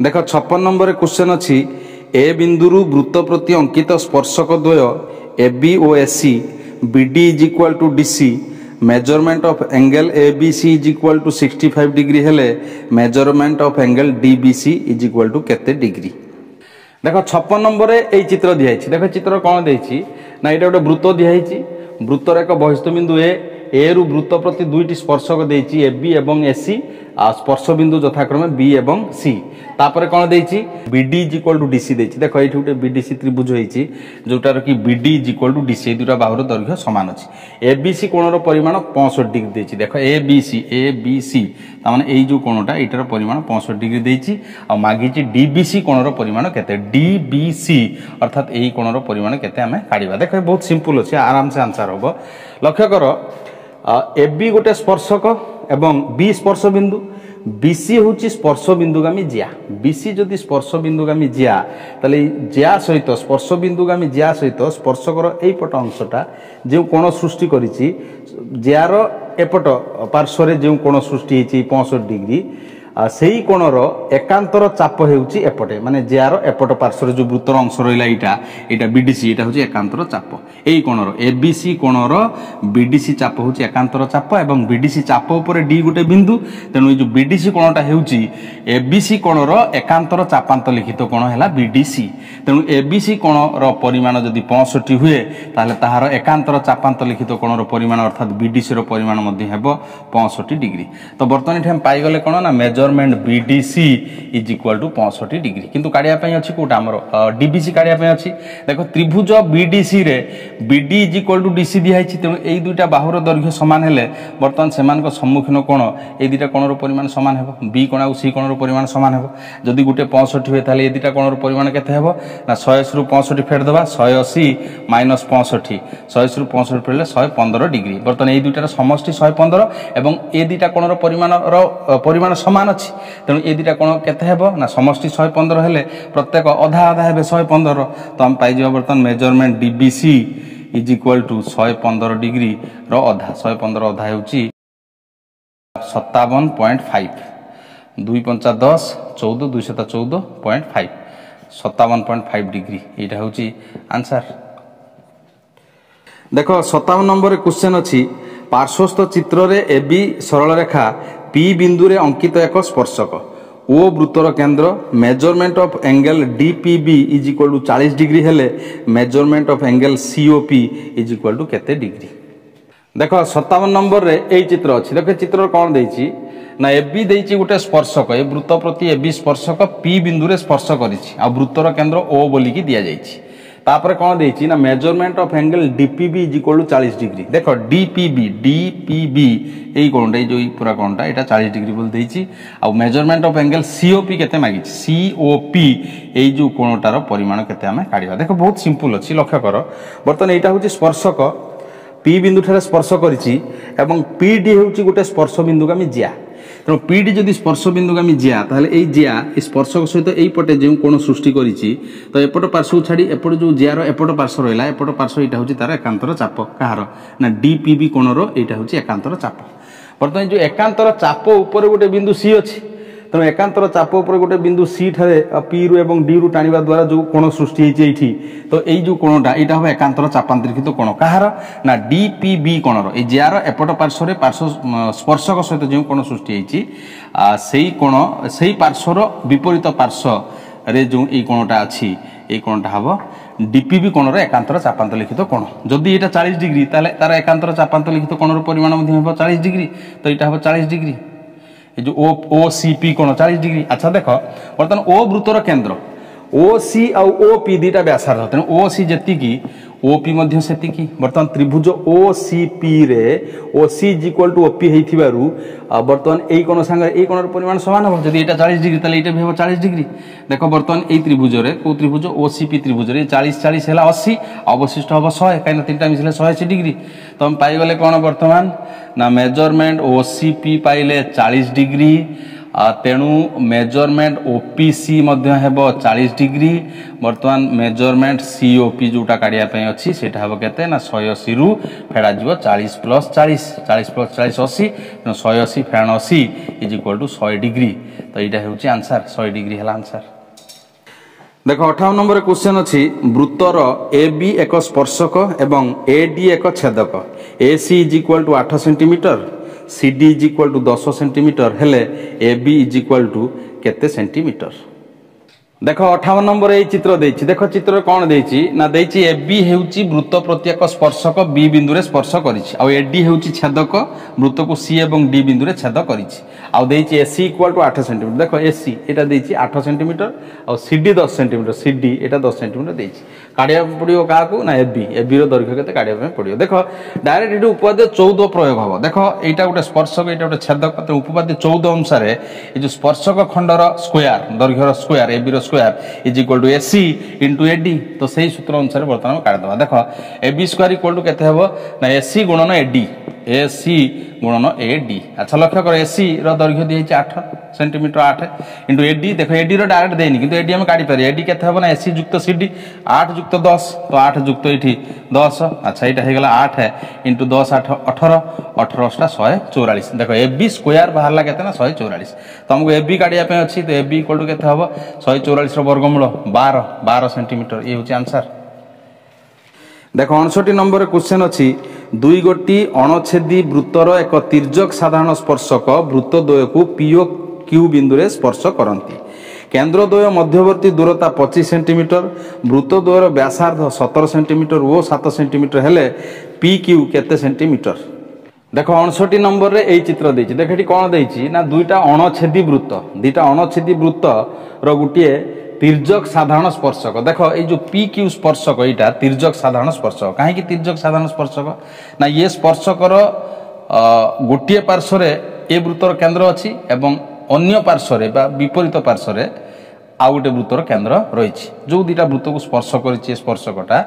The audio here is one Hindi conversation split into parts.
देख 56 नंबर क्वेश्चन अच्छी ए बिंदु वृत्त प्रति अंकित स्पर्शक द्वय A B O S C B D is equal to D C measurement of angle A B C is equal to 65 degree हेले measurement of angle D B C is equal to केते डिग्री। देख 56 नंबर ए चित्र दिखाई देख चित्र कौन देना ना ये गोटे वृत्त दिखाई वृत्तर एक बहिस्थ बिंदु ए रु वृत्त प्रति दुईटी स्पर्शक देती ए बी एवं ए सी स्पर्श बिंदु यथाक्रमे बी एवं सी तापर कौन देती BD is equal to DC देती देख ये गोटे बीडीसी त्रिभुज होती जोटार कि BD is equal to DC दुटा बाहुर दैर्घ्य सामान अच्छी ए बी सी कोणर परिमाण 65 डिग्री देती देख ए बी सी तामाने एई जो कोणटा एटार परिमाण 65 डिग्री देती आ मागिची डीबीसी कोणर परिमाण केते डीबीसी अर्थात एई कोणर परिमाण केते आमे काढिबा देख बहुत सिंपल अछि आराम से आंसर होबो। लक्ष्य कर ए बी गोटे स्पर्शक एवं बी स्पर्श बिंदु बीसी हूँ स्पर्श बिंदुगामी जिया बीसी जदि स्पर्श बिंदुगामी जिया ताले जिया सहित स्पर्श बिंदुगामी जिया सहित स्पर्शकर एपट अंशटा जो कोण सृष्टि करिछि जियार एपट पार्श्व जो कोण सृष्टि 65 डिग्री से कोणर एकांतर चाप होउछि एपटे माने जियार एपट पार्श्व जो वृत्तर अंश रहिला एटा बीडीसी एटा होछि एकांतर चाप एई कोणर एबीसी कोणर बीडीसी चाप होछि एकांतर चाप एवं बीडीसी चाप ऊपर डी गोटे बिंदु तेणु जो बीडीसी कोणटा होउछि एबीसी कोणर एकांतर चापांत लिखित कोण हैला बीडीसी तेणु एबीसी कोणर परिमाण जदि 65 हुए ताले ताहार एकांतर चापांत लिखित कोणर परिमाण अर्थात बीडीसी रो परिमाण मध्ये हेबो 65 डिग्री। तो बर्तमान एठे पाई गले कोण ना measurement BDC is equal to 65 degree किंतु काढिया पई अछि कोटा हमर डीबीसी काढिया पई अछि देखो त्रिभुज बीडीसी रे BD is equal to DC दिया अछि तेणु एई दुईटा बाहुर दैर्घ्य समान हेले बर्तमान सेमान को सम्मुखीन कोण एई दुईटा कोणर परिमाण समान हेबो बी कोण आ सी कोणर परिमाण समान हेबो जदि गुटे 65 हुए ताले एई दुईटा कोणर परिमाण केते हेबो ना 100 रु 65 फेड दबा 180 माइनस 65 100 रु 65 फेडले 115 डिग्री बर्तमान एई दुईटार समष्टि 115 एवं ए दुईटा कोणर परिमाण समान अच्छी तेणु ये दुटा कोण केते हेबो ना समष्टि 115 हेले प्रत्येक अधा अधा हेबे 115 तो हम पाई जबा बर्तन measurement DBC is equal to 115 degree रो अधा 115 अधा हेउची 57.5 2 5 10 14 2 7 14.5 57.5 डिग्री एटा हेउची आंसर। देखो 57 नंबर क्वेश्चन अछि पार्श्वस्थ चित्र रे एबी सरल रेखा पी बिंदु रे अंकित एक स्पर्शक ओ वृत्तर केंद्र measurement of angle DPB is equal to 40 degree हेले measurement of angle COP is equal to केते डिग्री। देखो 57 नंबर रे एई चित्र अछि देखो चित्र कोन देछि ना एबी देछि गुटे स्पर्शक ए वृत्त प्रति एबी स्पर्शक पी बिंदु रे स्पर्श करिछि आ वृत्तर केंद्र ओ बोली की दिया जाइछि तापर कौन देछि ना measurement of angle DPB is equal to 40 degree देखो डीपीबी एई कोणटा जो पूरा कोणटा एटा 40 डिग्री बोल देछि आ मेजरमेंट ऑफ एंगल सीओपी केते मागिछि सीओपी एई जो कोणटार परिमाण केते हमें काढिबा देखो बहुत सिंपल अछि। लक्ष्य कर बर्तन एटा होछि स्पर्शक पी बिंदु ठारे स्पर्श करिछि एवं पीडी होछि गुटे स्पर्श बिंदुगामी जिया तेणु पीडी जदि स्पर्श बिंदुगामी जिया ताहले एई जिया स्पर्शक सहित एई पटे जे कोण सृष्टि करिछि तो एपट पार्श्व छाड़ी एपट जो जियार एपट पार्श्व रहिला एपट पार्श्व एटा होछि तार एकांतर चाप कहार ना डीपीबी कोणर एटा होछि एकांतर चाप बर्तमान जो एकांतर चाप ऊपर गोटे बिंदु सी अछि तेणु एकांतर चाप ऊपर गोटे बिंदु सी ठारे पी रु एवं डी रु टाणिबा द्वारा जो कोण सृष्टि होइछि एठी तो एई जो कोणटा एटा हो एकांतर चापांतरित कोण कहार ना डीपीबी कोणर ए जियार एपट पार्श्व रे पार्श्व स्पर्शक सहित जो कोण सृष्टि होइछि सेई कोण सेई पार्श्वर विपरीत पार्श्व रे जो एई कोणटा अछि एई कोणटा हबो डीपीबी कोणर एकांतर चापांत लिखित कोण जदि एटा 40 डिग्री ताले तार एकांतर चापांत लिखित कोणर परिमाण मध्ये हेबो 40 डिग्री तो एटा हेबो 40 डिग्री ए जो ओ सी पी कोण 40 डिग्री। अच्छा देखो बर्तमान ओ वृत्तर केंद्र ओ सी आ ओ पी दुटा व्यासार्ध तेणु ओ सी जेति की ओ पी मध्य सेति की बर्तमान त्रिभुज ओ सी पी रे O C is equal to O P हेथिबारु बर्तमान एई कोण संगे एई कोणर परिमाण समान हो जदि एटा 40 डिग्री ताले एटा भी हो 40 डिग्री देखो बर्तमान एई त्रिभुज रे को त्रिभुज ओ सी पी त्रिभुज रे 40 40 हैला 80 अवशिष्ट हो 100 काइना तीनटा मिसले 180 डिग्री तो हम पाई गले कोण बर्तमान ना मेजरमेंट ओ सी पी पाइले 40 डिग्री तेणु मेजरमेंट ओपीसी हेब 40 डिग्री बर्तमान मेजरमेंट सीओपी जोटा काढ़िया अच्छी से केते ना 180 रु फेड़ा जीव 40 प्लस 40 40 प्लस 40 80 तेणु 180 फेण 80 इज इक्वल टू 100 डिग्री तो यहाँ हूँ आंसर 100 डिग्री है आंसर। देख 58 नंबर क्वेश्चन अच्छी वृत्तर ए बी एक स्पर्शक एवं ए डी एक छेदक A C is equal to 8 centimetre C D is equal to 10 centimetre हेले A B is equal to केते सेंटीमीटर। देख 58 नंबर ये चित्र देछि देख चित्र कौन देछि ना देछि ए बी हेउछि वृत्त प्रति एक स्पर्शक बी बिंदु रे स्पर्श करिछि आ ए डी हेउछि छेदक वृत्त को सी एवं डी बिंदु रे छेद करिछि आ देछि A C equal to 8 centimetre देख ए सी एटा देछि 8 सेंटीमीटर और C D 10 centimetre C D एटा 10 सेंटीमीटर देछि काढिया पड़ियो का को ना ए बी रो दैर्घ्य केते काढिया पे पड़ियो देख डायरेक्ट एटू उपपाद्य 14 प्रयोग हबो देख एटा गोटे स्पर्शक एटा गोटे छेदक तो उपपाद्य 14 अनुसार ए जो स्पर्शक खंडर स्क्वायर दैर्घ्यर स्क्वायर ए बी रो square is equal to AC into AD तो सही सूत्र अनुसार बर्तमान काट दबा देख A B square equal to केते हबो ना एसी गुणन एडी एसी गुणन एडी। अच्छा लक्ष्य कर एसी रो दैर्घ्य दी 8 सेंटीमीटर 8 इंटू एडी देख एडी रो डायरेक्ट देनी किंतु एडी हम काटी पारे एडी केते हबो ना एसी युक्त सीडी 8 युक्त 10 तो 8 युक्त एठी 10 अच्छा एटा हे गेला 8 इंटू 10 8 18 18 144 देख ए बी स्क्वायर बाहरला केते ना 144 तो हमको ए बी काढिया पे अछि तो ए बी इक्वल टू केते हबो 144 रो वर्गमूल 12 सेंटीमीटर ये होची आंसर। देख 59 नंबर क्वेश्चन अच्छी दुई गोटी अणछेदी वृत्तर एक तिर्यक साधारण स्पर्शक वृत्त द्वय को पी ओ क्यू बिंदु रे स्पर्श करती केंद्र द्वय मध्यवर्ती दूरता 25 सेंटीमीटर वृत्त द्वयर व्यासार्ध 17 सेंटीमीटर और 7 सेंटीमीटर हेले पी क्यू केते सेंटीमीटर। देख 59 नंबर रे एई चित्र देछि देख एठी कोन देछि ना दुईटा अणछेदी वृत्त रो गुटिए तिर्यक साधारण स्पर्शक देख ये जो पी क्यू स्पर्शक यहाँ तिर्यक साधारण स्पर्शक कहीं तिर्यक साधारण स्पर्शक ना ये स्पर्शकर गोटे पार्श्व ए वृत्तर केंद्र अच्छी एवं अन्य पार्श्व विपरीत पार्श्व आउ गोटे वृत्तर केंद्र रही जो दुटा वृत्त को स्पर्श कर स्पर्शकटा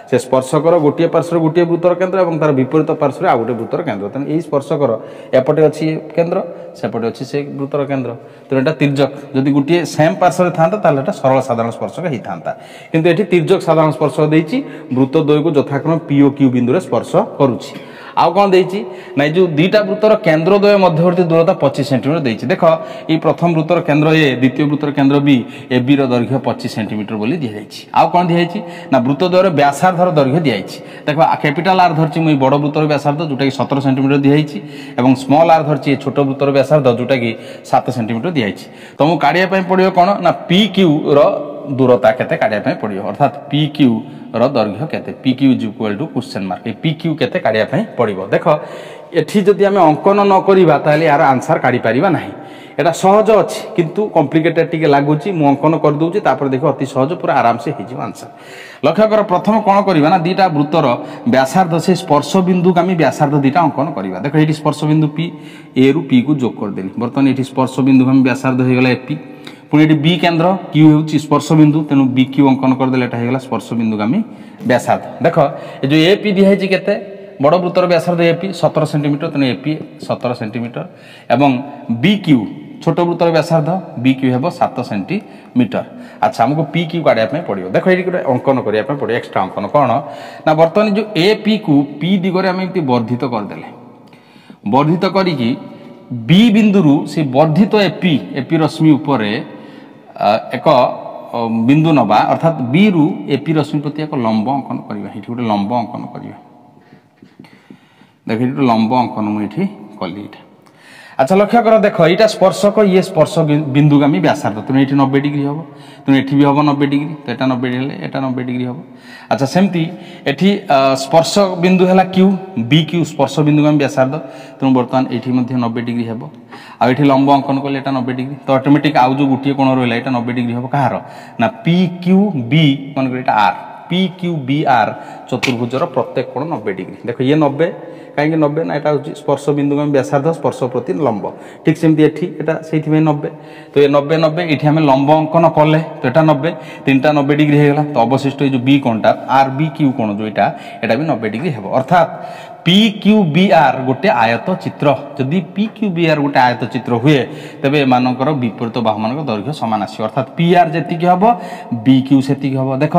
से स्पर्शकर गोटे पार्श्व गोटे वृत्तर केंद्र और तार विपरीत पार्श्व आउ गोटे वृत्तर केंद्र तेणु यही स्पर्शकर एपटे अच्छी केंद्र सेपटे अच्छी से वृत्तर केंद्र तेणु यहाँ तिर्यक जदि गोटे सेम पार्श्व था सरल साधारण स्पर्शक होता था किंतु ये तिर्यक साधारण स्पर्शक देती वृत्त द्वय को यथाक्रम पी ओ क्यू बिंदु स्पर्श करुच्ची आउ कौन देती ना जो दुईटा वृत्तर केंद्र द्वय मध्यवर्ती दूरता 25 सेंटीमीटर देती देख ये प्रथम वृत्तर केंद्र ए द्वितीय वृत्तर केंद्र बी ए बी दैर्घ्य 25 सेंटीमीटर बोली दिखाई आउ कौन दिखाई ना वृत्त द्वयर व्यासार्धर दैर्घ्य दिखाई देख कैपिटाल आर धरची मुझे बड़ वृत्तर व्यासार्ध जोटा कि 17 सेंटीमीटर दिखाई और स्मॉल आर धरची छोट वृत्तर व्यासार्ध जोटा कि 7 सेंटीमीटर दिखाई तो मुझे काढ़िया पड़ो कौन ना पी क्यू दूरता केते काढ़िया पड़ो अर्थात पी क्यू रो दैर्घ्य केते P Q is equal to question mark P Q केते काढ़िया पड़ो देख एठी जदि आमे अंकन न करिबा ताले यार आंसर काढ़ी परिबा नाही एटा सहज अछि किंतु कॉम्प्लिकेटेड टिके लागुची मु अंकन कर दोची तापर देखो अति सहज पूरा आराम से हे जिवो आंसर। लक्ष्य कर प्रथम कोन करिबा ना दीटा वृत्तर व्यासार्ध से स्पर्श बिंदु का व्यासार्ध दीटा अंकन करिबा देख एठी स्पर्श बिंदु पी ए रु पी को जोग कर देली बर्तन एठी स्पर्श बिंदु हम व्यासार्ध हे गेला एपी पुणी ये बी केंद्र क्यू होची स्पर्श बिंदु तेणु बी क्यू अंकन करदे एटा हेगला स्पर्श बिंदु गामी व्यासार्ध देख ये जो एपी दिखाई केते बड़ वृत्तर व्यासार्ध एपी 17 सेंटीमीटर तेणु एपी 17 सेंटीमीटर एवं बी क्यू छोट वृत्तर व्यासार्ध बी क्यू हेबो 7 सेंटीमीटर। अच्छा हमको पी क्यू काढ़िया पड़ो देख ये गोटे अंकन करने पड़ो एक्सट्रा अंकन कौन ना बर्तमान जो ए पी को पी दिगरे आम वर्धित करदे वर्धित करी बी बिंदु से वर्धित एपी रश्मि उपर एक बिंदु नवा अर्थात बी रु एपी रश्मि प्रति एक लंब अंकन करवा ये गोटे लंब अंकन करवा देख ये लंब अंकन मुझे कली। अच्छा लक्ष्य कर देख यहाँ स्पर्शक ये स्पर्श बिंदुगामी व्यासार्ध तेणु ये 90 डिग्री हम तेणु ये भी हम 90 डिग्री तो यहाँ 90 डिग्री एटा 90 डिग्री हम। अच्छा सेमती एठी स्पर्श बिंदु है क्यू बी क्यू स्पर्श बिंदुगामी व्यासार्ध तेणु बर्तमान ये 90 डिग्री हम आठ लंब अंकन कले 90 डिग्री तो ऑटोमेटिक आउ जो गोटे कोण रहा है 90 डिग्री हम कहार ना पी क्यू बी मन R P Q B R चतुर्भुजर प्रत्येक कोण 90 डिग्री देख ये 90 कहीं 90 ना यहाँ हूँ स्पर्श बिंदु व्यासार्ध स्पर्श प्रति लंब ठीक सेमती से 90 तो ये 90 90 ये आम लंब अंकन कले तो यहाँ 90 तीनटा 90 डिग्री होगा तो अवशिष्ट जो बी कोणटा आर बी क्यू कोण जो यहाँ भी 90 डिग्री हे अर्थात पी क्यू बी आर गोटे आयत चित्र जदि पी क्यू बी आर गोटे आयत चित्र हुए तेबे एमानकर विपरीत बाहु मान दैर्घ्य सामान आसी अर्थात पी आर जेतिक हम बी क्यू सेतिक हम देख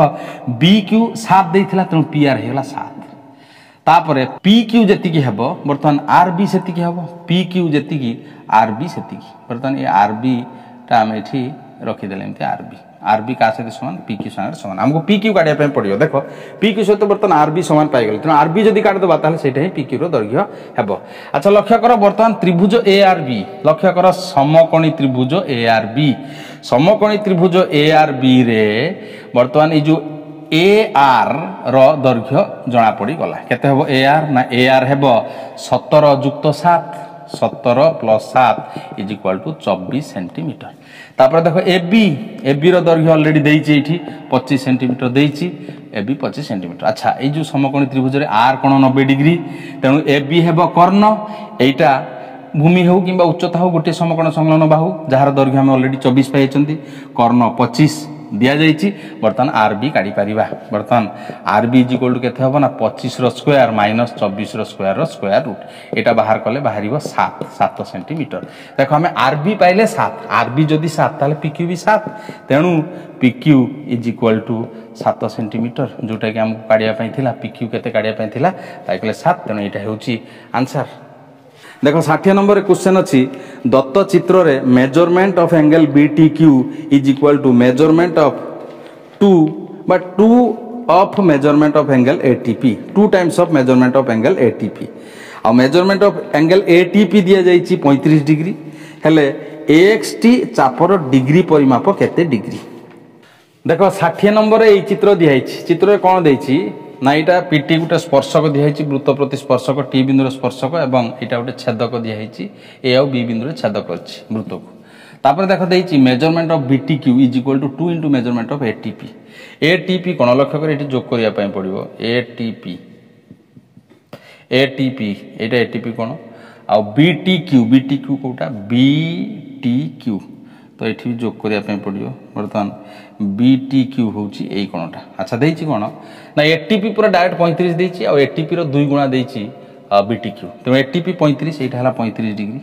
बी क्यू 7 देइथिला तेणु पी आर हेगला 7 तापरे पी क्यू जेतिक हम बर्तमान आर बी सेतिक हम पी क्यू जेतिक आर बी सेतिक बर्तमान ये आर बी टा हम एठी रखिदेले एमती आर बी का सहित समान पी क्यू सामान हमको पी क्यू काढ़ा पड़ो देख पी क्यू सहित बर्तमान आर बी सामान पाई तेणु आर बी जब काटिदेबा ताले सेटा ही पी क्यू दैर्घ्य हेब। अच्छा लक्ष्य कर बर्तमान त्रिभुज ए आर बी लक्ष्य कर समकोणी त्रिभुज ए आर बी समकोणी त्रिभुज ए आर बी रे बर्तमान ये जो ए आर रो दैर्घ्य जना पड़ी गला केते हेबो ए आर ना ए आर हेबो 17 युक्त 7 17 plus 7 is equal to 24 centimetre. तापर देखो ए बी रो दैर्घ्य ऑलरेडी देइछि एठी 25 सेंटीमीटर देइछि ए बी 25 सेंटीमीटर। अच्छा ए जो समकोणी त्रिभुज रे आर कोण 90 डिग्री तेणु ए बी हेबो कर्ण एटा भूमि हो कि उच्चता हो गोटे समकोण संलग्न बाहु जार दैर्घ्य हम ऑलरेडी 24 पाइछंती कर्ण 25 दिया जाइछि बर्तमान आर बी काढ़ी परिबा बर्तमान आर बी इज इक्वल टू केते हबो ना 25 रो स्क्वायर माइनस 24 रो स्क्वायर रो स्क्वायर रूट एटा बाहर कले बाहरिबो 7 सेंटीमीटर। देखो हमें आर बी पाइले 7 आर बी जदी 7 ताले पी क्यू भी 7 तेणु P Q is equal to 7 centimetre जोटा कि हमको काढ़िया पई थिला पी क्यू केते काढ़िया पई थिला ताइकले 7 तेणु एटा हेउची आंसर। देखो 60 नंबर क्वेश्चन अच्छी दत्त चित्र रे measurement of angle BTQ is equal to measurement of 2 but 2 of measurement of angle ATP 2 times of measurement of angle ATP और मेजरमेंट ऑफ एंगल ATP दिया जाइछि 35 डिग्री हेले AXT चापर डिग्री परिमाप केते डिग्री। देखो 60 नंबर ए चित्र दियाइछि चित्र कौन देइछि ना यहाँ पीटी गोटे स्पर्शक दिखाई वृत्त प्रति स्पर्शक टी बिंदुर स्पर्शक एवं यहाँ गोटे छेदक दिखाई ए आउ बी बिंदु छेद कर वृत्त को तापर देख देती measurement of BTQ is equal to 2 into measurement of ATP कौन लक्ष्य कर जोग करने पड़ो ATP यहाँ ATP कौन आउ BTQ कौटा BTQ तो ये जोग करने पड़ो बर्तमान BTQ होची एई कोणटा। अच्छा देइछि कोण ना ATP पूरा डायरेक्ट 35 देइछि आ ATP रो 2 गुणा देइछि BTQ तो ATP 35 एटा हला 35 डिग्री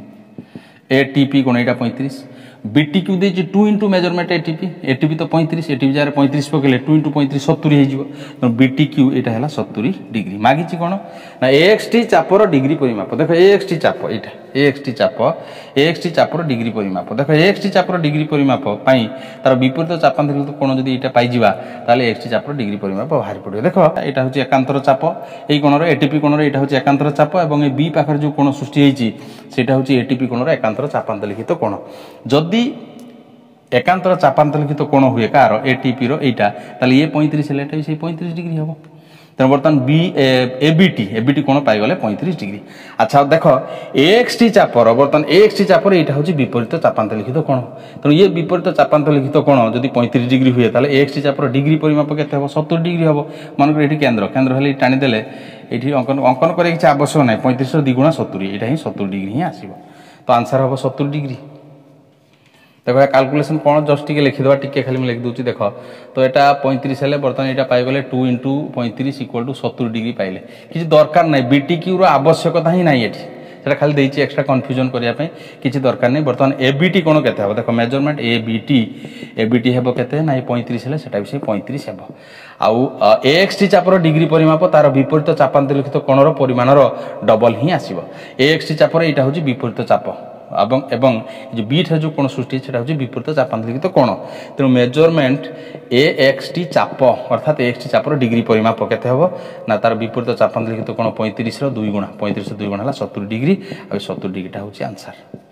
ATP कोण एटा 35 BTQ देइछि 2 इंटू मेजरमेंट ATP तो 35 ATP जार 35 पकेले 2 इंटू 35 70 हे जिवो तो BTQ एटा हला 70 डिग्री मागिछि कोण ना AXT चापर डिग्री परिमाप देखो AXT चाप एटा AXT चापर डिग्री परिमाप देखो AXT चापर डिग्री परिमाप पई तार विपरीत चापांतरित कोण जदि एटा पाई जिबा ताले AXT चापर डिग्री परिमाप बाहर पड़ियो। देखो एटा होची एकांतर चाप एई कोणर ATP कोणर एटा होची एकांतर चाप एवं ए बी पाखर जो कोण सृष्टि हेची सेटा होची ATP कोणर एकांतर चापांतरित कोण जदि एकांतर चापांतरित कोण हुए कार ATP रो एटा ताले ये 35 हेले एटा 35 डिग्री हबो तेणु बर्तमान ABT कोण पाई गले 35 डिग्री। अच्छा देखो AXT चापर बर्तमान AXT चापर एटा होची विपरीत चापांतरित कोण तेणु ये विपरीत चापांतरित कोण जदि 35 डिग्री हुए ताले AXT चापर डिग्री परिमाप केते हबो 70 डिग्री हबो मानकर एठी केंद्र हेले टाणी देले एठी अंकन करे किछ आवश्यक नै 35 रो 2 गुणा 70 एटा ही 70 डिग्री ही आसीबो तो आंसर हबो 70 डिग्री। देखो कैलकुलेशन कौन जस्ट टिके लिखिदेवा टिके खाली मैं लिख दूची देख तो यहाँ 35 हेल्ले बर्तमान यहाँ पाइगले 2 इंटू 35 इक्वल टू 70 डिग्री पाइले किसी दरकार ना BTQ आवश्यकता ही ना ये खाली देती एक्सट्रा कन्फ्यूजन करने किसी दरकार नहीं बर्तमान ABT कौन के देख मेजरमेंट ABT हेब के ना 35 हेल्ले से भी 35 हेब आउ AXT चापर डिग्री परिमाप तार विपरीत चापांतरित कोणर परिमाणर डबल ही आसो AXT चापर यहाँ हूँ विपरीत चाप एवं जो बीट है जो कोण सृष्टि सेटा होची विपरीत चापांतरित कोण तेणु मेजरमेंट AXT चाप अर्थात AXT चापर डिग्री परिमाप केते हबो ना तार विपरीत चापांतरित कोण 35 रो 2 गुणा 35 रो 2 गुणा हला 70 डिग्री आ 70 डिग्रीटा होची आंसर।